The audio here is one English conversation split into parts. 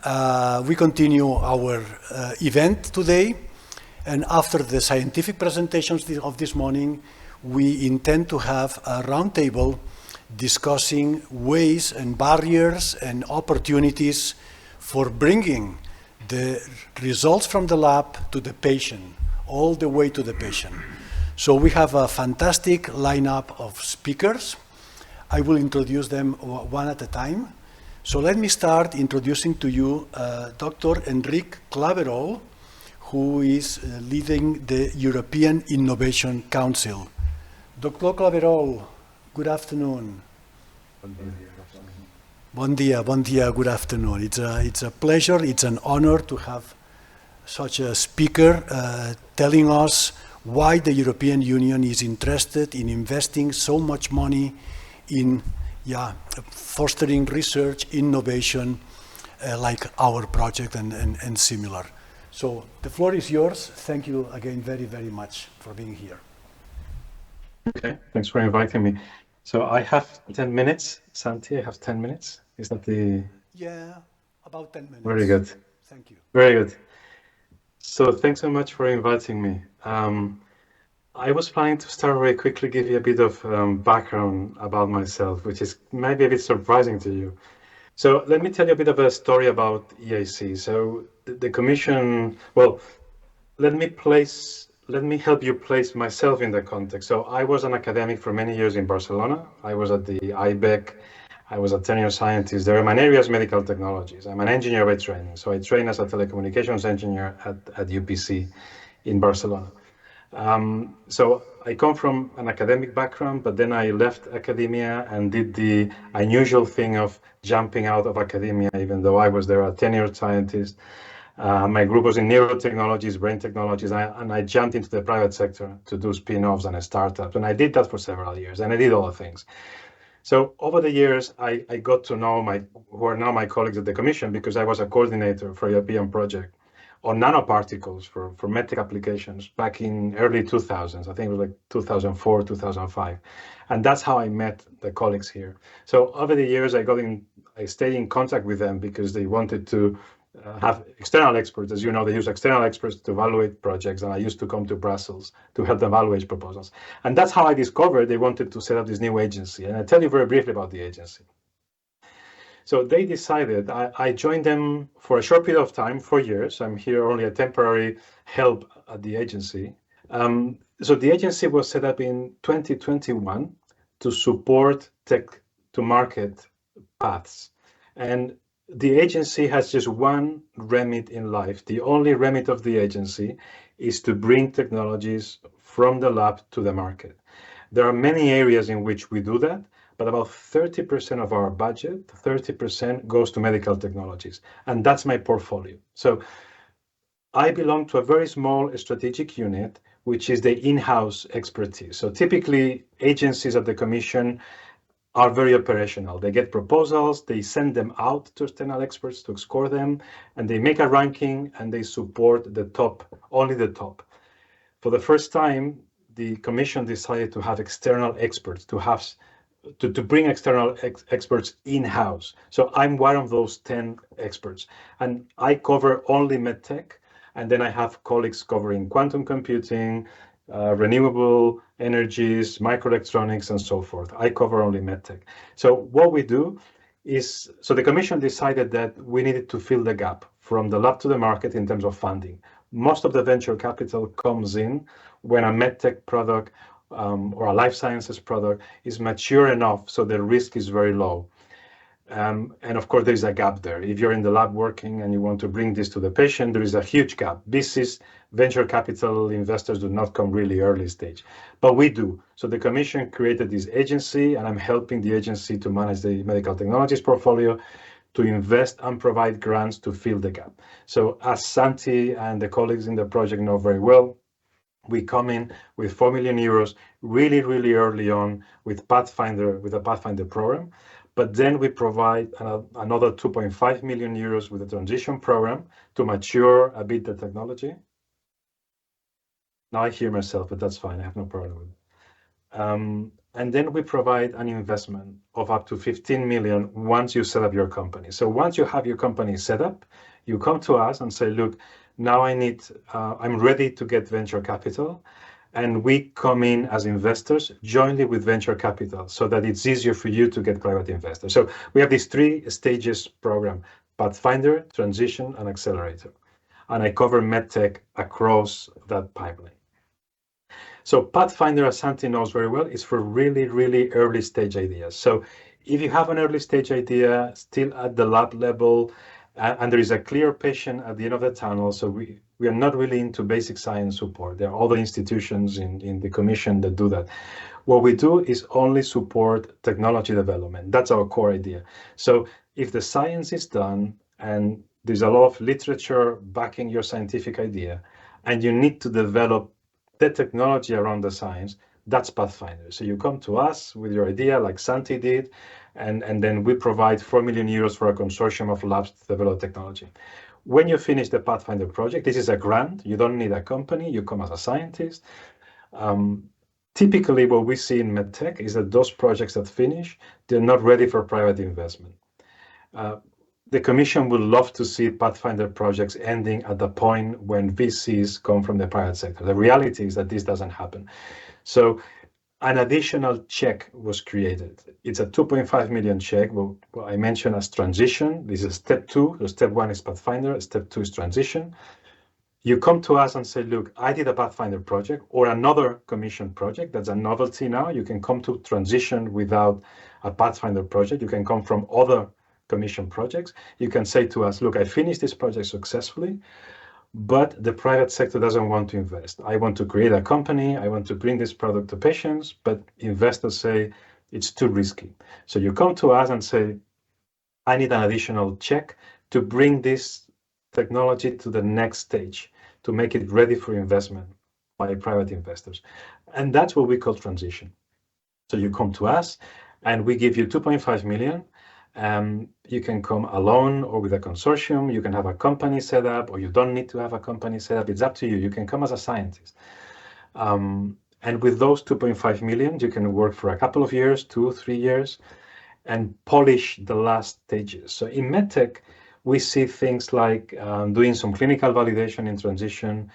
We continue our event today, and after the scientific presentations of this morning, we intend to have a roundtable discussing ways and barriers and opportunities for bringing the results from the lab to the patient, all the way to the patient. So we have a fantastic lineup of speakers. I will introduce them one at a time. So let me start introducing to you Dr. Enric Claverol, who is leading the European Innovation Council. Dr. Claverol, good afternoon. Bon dia, good afternoon. It's a pleasure, it's an honor to have such a speaker telling us why the European Union is interested in investing so much money in fostering research, innovation, like our project and similar. So the floor is yours. Thank you again very, very much for being here. Okay, thanks for inviting me. So I have 10 minutes. Santi, I have 10 minutes. Is that the... Yeah, about 10 minutes. Very good. Thank you. Very good. So thanks so much for inviting me. I was planning to start very quickly, give you a bit of background about myself, which is maybe a bit surprising to you. So let me tell you a bit of a story about EAC. So the Commission, well, let me help you place myself in the context. So I was an academic for many years in Barcelona. I was at the IBEC. I was a tenure scientist there. My area is medical technologies. I'm an engineer by training. So I trained as a telecommunications engineer at UPC in Barcelona. So I come from an academic background, but then I left academia and did the unusual thing of jumping out of academia, even though I was there a tenured scientist. My group was in neurotechnologies, brain technologies, and I jumped into the private sector to do spin-offs and startups. And I did that for several years, and I did all the things. So over the years, I got to know who are now my colleagues at the Commission, because I was a coordinator for a European project on nanoparticles for medtech applications back in early 2000s. I think it was like 2004, 2005. And that's how I met the colleagues here. So over the years, I stayed in contact with them because they wanted to have external experts. As you know, they use external experts to evaluate projects, and I used to come to Brussels to help them evaluate proposals. And that's how I discovered they wanted to set up this new agency. And I'll tell you very briefly about the agency. So they decided, I joined them for a short period of time, 4 years. I'm here only a temporary help at the agency. So the agency was set up in 2021 to support tech to market paths. And the agency has just one remit in life. The only remit of the agency is to bring technologies from the lab to the market. There are many areas in which we do that, but about 30% of our budget, 30% goes to medical technologies. And that's my portfolio. So I belong to a very small strategic unit, which is the in-house expertise. So typically agencies at the Commission are very operational. They get proposals, they send them out to external experts to score them, and they make a ranking and they support the top, only the top. For the first time, the Commission decided to have external experts, to bring external experts in-house. So I'm one of those 10 experts, and I cover only medtech, and then I have colleagues covering quantum computing, renewable energies, microelectronics, and so forth. I cover only medtech. So what we do is, so the Commission decided that we needed to fill the gap from the lab to the market in terms of funding. Most of the venture capital comes in when a medtech product or a life sciences product is mature enough so the risk is very low. And of course, there is a gap there. If you're in the lab working and you want to bring this to the patient, there is a huge gap. This is venture capital investors do not come really early stage, but we do. So the Commission created this agency, and I'm helping the agency to manage the medical technologies portfolio, to invest and provide grants to fill the gap. So as Santi and the colleagues in the project know very well, we come in with 4 million euros really, really early on with a Pathfinder program. But then we provide another 2.5 million euros with a transition program to mature a bit the technology. Now I hear myself, but that's fine. I have no problem with it. And then we provide an investment of up to 15 million once you set up your company. So once you have your company set up, you come to us and say, look, now I'm ready to get venture capital. And we come in as investors jointly with venture capital so that it's easier for you to get private investors. So we have these 3 stages program: Pathfinder, Transition, and Accelerator. And I cover MedTech across that pipeline. So Pathfinder, as Santi knows very well, is for really, really early stage ideas. So if you have an early stage idea still at the lab level, and there is a clear patient at the end of the tunnel, so we are not really into basic science support. There are other institutions in the commission that do that. What we do is only support technology development. That's our core idea. So if the science is done and there's a lot of literature backing your scientific idea, and you need to develop the technology around the science, that's Pathfinder. So you come to us with your idea like Santi did, and then we provide 4 million euros for a consortium of labs to develop technology. When you finish the Pathfinder project, this is a grant. You don't need a company. You come as a scientist. Typically, what we see in medtech is that those projects that finish, they're not ready for private investment. The commission would love to see Pathfinder projects ending at the point when VCs come from the private sector. The reality is that this doesn't happen. So an additional check was created. It's a 2.5 million check, what I mentioned as transition. This is step 2. So step 1 is Pathfinder, step 2 is transition. You come to us and say, look, I did a Pathfinder project or another commission project. That's a novelty now. You can come to transition without a Pathfinder project. You can come from other commission projects. You can say to us, look, I finished this project successfully, but the private sector doesn't want to invest. I want to create a company. I want to bring this product to patients, but investors say it's too risky. So you come to us and say, I need an additional check to bring this technology to the next stage, to make it ready for investment by private investors. And that's what we call transition. So you come to us and we give you 2.5 million. You can come alone or with a consortium. You can have a company set up, or you don't need to have a company set up. It's up to you. You can come as a scientist. And with those 2.5 million, you can work for a couple of years, 2, 3 years, and polish the last stages. So in medtech, we see things like doing some clinical validation in transition.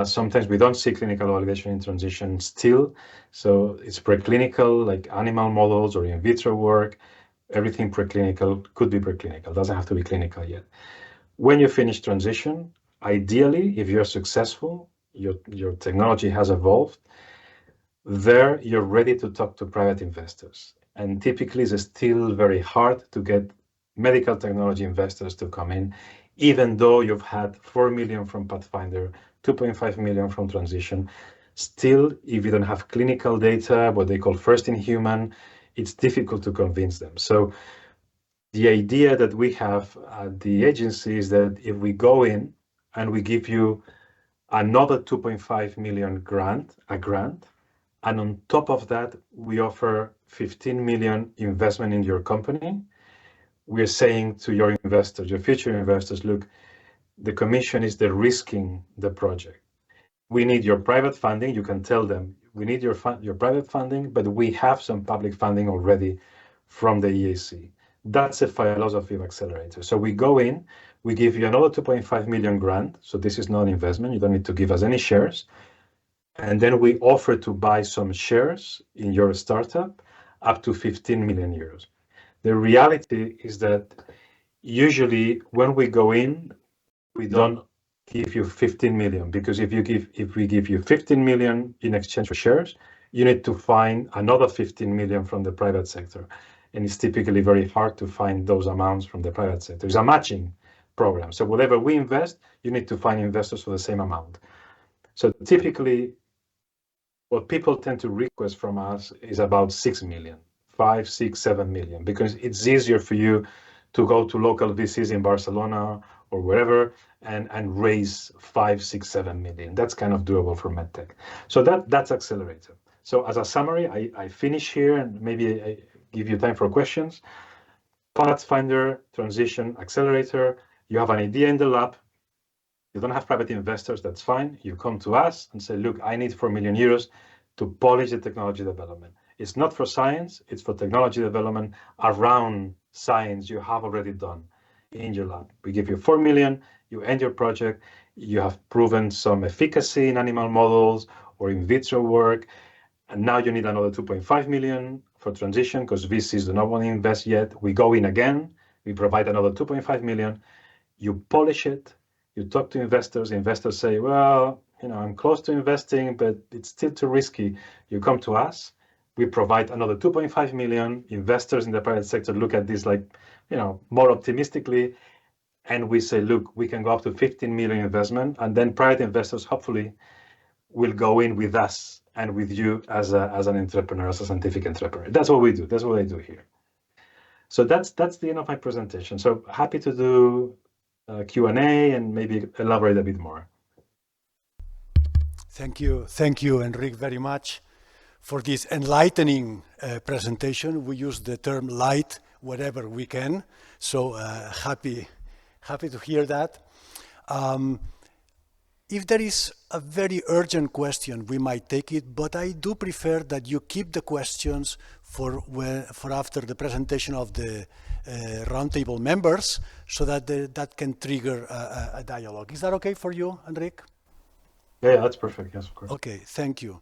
Sometimes we don't see clinical validation in transition still. So it's preclinical, like animal models or in vitro work. Everything preclinical could be preclinical, doesn't have to be clinical yet. When you finish transition, ideally, if you're successful, your technology has evolved, there you're ready to talk to private investors. And typically it's still very hard to get medical technology investors to come in, even though you've had 4 million from Pathfinder, 2.5 million from transition. Still, if you don't have clinical data, what they call first in human, it's difficult to convince them. So the idea that we have at the agency is that if we go in and we give you another 2.5 million grant, and on top of that, we offer 15 million investment in your company, we're saying to your investors, your future investors, look, the commission is de-risking the project. We need your private funding. You can tell them, we need your private funding, but we have some public funding already from the EAC. That's a philosophy of Accelerator. So we go in, we give you another 2.5 million grant. So this is not investment. You don't need to give us any shares. And then we offer to buy some shares in your startup up to 15 million euros. The reality is that usually when we go in, we don't give you 15 million, because if we give you 15 million in exchange for shares, you need to find another 15 million from the private sector. And it's typically very hard to find those amounts from the private sector. It's a matching program. So whatever we invest, you need to find investors for the same amount. So typically, what people tend to request from us is about 6 million, 5, 6, 7 million, because it's easier for you to go to local VCs in Barcelona or wherever and raise 5, 6, 7 million. That's kind of doable for medtech. So that's Accelerator. So as a summary, I finish here and maybe I give you time for questions. Pathfinder, transition, Accelerator. You have an idea in the lab. You don't have private investors, that's fine. You come to us and say, look, I need 4 million euros to polish the technology development. It's not for science, it's for technology development around science you have already done in your lab. We give you 4 million, you end your project, you have proven some efficacy in animal models or in vitro work, and now you need another 2.5 million for transition because VCs do not want to invest yet. We go in again, we provide another 2.5 million, you polish it, you talk to investors, investors say, well, I'm close to investing, but it's still too risky. You come to us, we provide another 2.5 million. Investors in the private sector look at this like, more optimistically. And we say, look, we can go up to 15 million investment. And then private investors, hopefully, will go in with us and with you as an entrepreneur, as a scientific entrepreneur. That's what we do. That's what I do here. So that's the end of my presentation. So happy to do Q&A and maybe elaborate a bit more. Thank you, Enric, very much for this enlightening presentation. We use the term light wherever we can, so happy to hear that. If there is a very urgent question, we might take it, but I do prefer that you keep the questions for after the presentation of the roundtable members, so that that can trigger a dialogue. Is that okay for you, Enric? Yeah, that's perfect. Yes, of course. Okay, thank you.